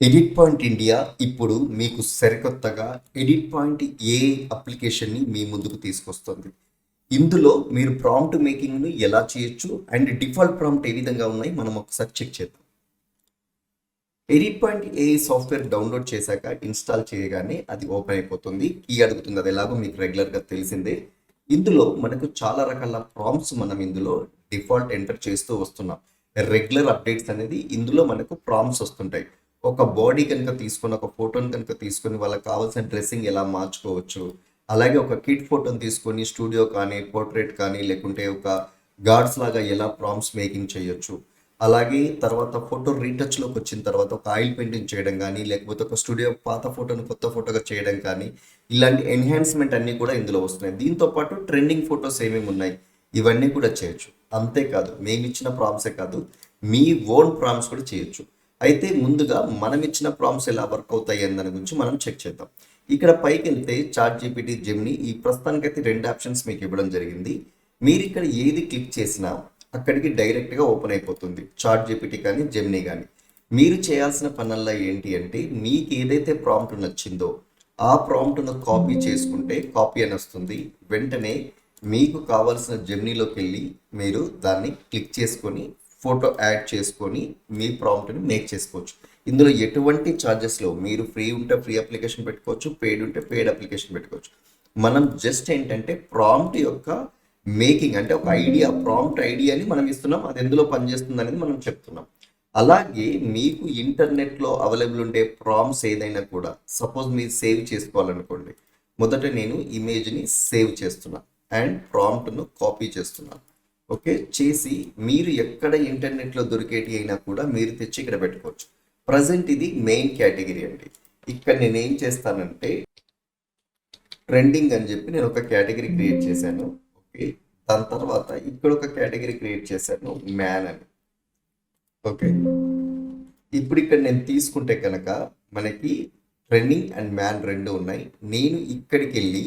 Edit point India ఇప్పుడు మీకు సరికొత్తగా ఎడిట్ పాయింట్ ఏ అప్లికేషన్ని మీ ముందుకు తీసుకొస్తుంది. ఇందులో మీరు ప్రాంప్ట్ మేకింగ్ను ఎలా చేయొచ్చు అండ్ డిఫాల్ట్ ప్రాంప్ట్ ఏ విధంగా ఉన్నాయి మనం ఒకసారి చెక్ చేద్దాం. ఎడిట్ పాయింట్ ఏ సాఫ్ట్వేర్ డౌన్లోడ్ చేశాక ఇన్స్టాల్ చేయగానే అది ఓపెన్ అయిపోతుంది. కీ అడుగుతుంది, అది ఎలాగో మీకు రెగ్యులర్గా తెలిసిందే. ఇందులో మనకు చాలా రకాల ప్రాంప్ట్స్ మనం ఇందులో డిఫాల్ట్ ఎంటర్ చేస్తూ వస్తున్నాం. రెగ్యులర్ అప్డేట్స్ అనేది ఇందులో మనకు ప్రాంప్ట్స్ వస్తుంటాయి. ఒక బాడీ కనుక తీసుకొని, ఒక ఫోటోని కనుక తీసుకొని వాళ్ళకి కావాల్సిన డ్రెస్సింగ్ ఎలా మార్చుకోవచ్చు, అలాగే ఒక కిడ్ ఫోటోని తీసుకొని స్టూడియో కానీ పోర్ట్రేట్ కానీ లేకుంటే ఒక గార్డ్స్ లాగా ఎలా ప్రాంప్ట్స్ మేకింగ్ చేయొచ్చు, అలాగే తర్వాత ఫోటో రీటచ్లోకి వచ్చిన తర్వాత ఒక ఆయిల్ పెయింటింగ్ చేయడం కానీ లేకపోతే ఒక స్టూడియో పాత ఫోటోని కొత్త ఫోటోగా చేయడం కానీ ఇలాంటి ఎన్హాన్స్మెంట్ అన్నీ కూడా ఇందులో వస్తున్నాయి. దీంతో పాటు ట్రెండింగ్ ఫొటోస్ ఏమేమి ఉన్నాయి ఇవన్నీ కూడా చేయొచ్చు. అంతేకాదు మేము ఇచ్చిన ప్రాంప్ట్సే కాదు, మీ ఓన్ ప్రాంప్ట్స్ కూడా చేయొచ్చు. అయితే ముందుగా మనం ఇచ్చిన ప్రాంప్ట్స్ ఎలా వర్క్ అవుతాయి అనే దాని గురించి మనం చెక్ చేద్దాం. ఇక్కడ పైకి వెళ్తే చాట్ జీపీటీ, జెమినీ, ఈ ప్రస్తుతానికైతే 2 ఆప్షన్స్ మీకు ఇవ్వడం జరిగింది. మీరు ఇక్కడ ఏది క్లిక్ చేసినా అక్కడికి డైరెక్ట్గా ఓపెన్ అయిపోతుంది, చాట్ జీపీటీ కానీ జెమినీ కానీ. మీరు చేయాల్సిన పనుల్లో ఏంటి అంటే మీకు ఏదైతే ప్రాంప్ట్ నచ్చిందో ఆ ప్రాంప్ట్ను కాపీ చేసుకుంటే కాపీ అని వస్తుంది. వెంటనే మీకు కావాల్సిన జెమినీలోకి వెళ్ళి మీరు దాన్ని క్లిక్ చేసుకొని ఫోటో యాడ్ చేసుకొని మీ ప్రాంప్ట్ని మేక్ చేసుకోవచ్చు. ఇందులో ఎటువంటి ఛార్జెస్లో మీరు ఫ్రీ ఉంటే ఫ్రీ అప్లికేషన్ పెట్టుకోవచ్చు, పెయిడ్ ఉంటే పెయిడ్ అప్లికేషన్ పెట్టుకోవచ్చు. మనం జస్ట్ ఏంటంటే ప్రాంప్ట్ యొక్క మేకింగ్ అంటే ఒక ఐడియా, ప్రాంప్ట్ ఐడియాని మనం ఇస్తున్నాం, అది ఎందులో పనిచేస్తుంది అనేది మనం చెప్తున్నాం. అలాగే మీకు ఇంటర్నెట్లో అవైలబుల్ ఉండే ప్రాంప్ట్స్ ఏదైనా కూడా సపోజ్ మీరు సేవ్ చేసుకోవాలనుకోండి, మొదట నేను ఇమేజ్ని సేవ్ చేస్తున్నా అండ్ ప్రాంప్ట్ను కాపీ చేస్తున్నాను. ఓకే చేసి మీరు ఎక్కడ ఇంటర్నెట్లో దొరికేటి అయినా కూడా మీరు తెచ్చి ఇక్కడ పెట్టుకోవచ్చు. ప్రజెంట్ ఇది మెయిన్ కేటగిరీ అండి. ఇక్కడ నేను ఏం చేస్తానంటే ట్రెండింగ్ అని చెప్పి నేను ఒక కేటగిరీ క్రియేట్ చేశాను. ఓకే దాని తర్వాత ఇక్కడ ఒక కేటగిరీ క్రియేట్ చేశాను, మ్యాన్ అని. ఓకే ఇప్పుడు ఇక్కడ నేను తీసుకుంటే కనుక మనకి ట్రెండింగ్ అండ్ మ్యాన్ రెండు ఉన్నాయి. నేను ఇక్కడికి వెళ్ళి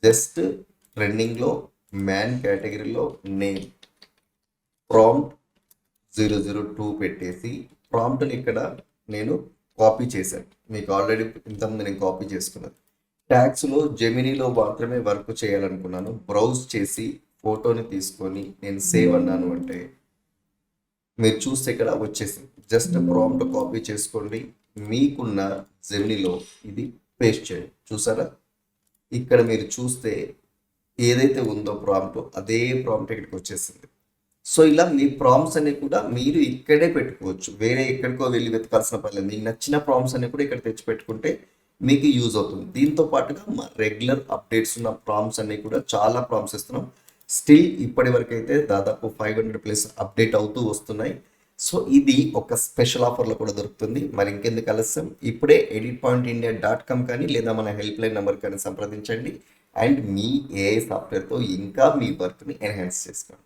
జస్ట్ ట్రెండింగ్లో మ్యాన్ కేటగిరీలో నేమ్ ప్రాంప్ట్ 002 పెట్టేసి ప్రాంప్ట్ని ఇక్కడ నేను కాపీ చేశాను. మీకు ఆల్రెడీ ఇంతకుముందు నేను కాపీ చేసుకున్నాను. ట్యాగ్స్లో జెమినీలో మాత్రమే వర్క్ చేయాలనుకున్నాను. బ్రౌజ్ చేసి ఫోటోని తీసుకొని నేను సేవ్ అన్నాను అంటే మీరు చూస్తే ఇక్కడ వచ్చేసింది. జస్ట్ ప్రాంప్ట్ కాపీ చేసుకోండి, మీకున్న జెమినీలో ఇది పేస్ట్ చేయండి. చూసారా, ఇక్కడ మీరు చూస్తే ఏదైతే ఉందో ప్రాంప్ట్ అదే ప్రాంప్ట్ ఇక్కడికి వచ్చేసింది. సో ఇలా మీ ప్రాంప్ట్స్ అన్ని కూడా మీరు ఇక్కడే పెట్టుకోవచ్చు, వేరే ఎక్కడికో వెళ్ళి వెతకాల్సిన పర్లేదు. మీకు నచ్చిన ప్రాంప్ట్స్ అన్ని కూడా ఇక్కడ తెచ్చి పెట్టుకుంటే మీకు యూజ్ అవుతుంది. దీంతో పాటుగా మా రెగ్యులర్ అప్డేట్స్ ఉన్న ప్రాంప్ట్స్ అన్ని కూడా చాలా ప్రాంప్ట్స్ ఇస్తున్నాం. స్టిల్ ఇప్పటి వరకు అయితే దాదాపు 500+ అప్డేట్ అవుతూ వస్తున్నాయి. సో ఇది ఒక స్పెషల్ ఆఫర్లో కూడా దొరుకుతుంది. మరి ఇంకెందుకు ఆలస్యం, ఇప్పుడే editpointindia.com కానీ లేదా మన హెల్ప్ లైన్ నెంబర్ కానీ సంప్రదించండి అండ్ మీ ఏఐ సాఫ్ట్వేర్తో ఇంకా మీ వర్క్ని ఎన్హాన్స్ చేసుకోండి.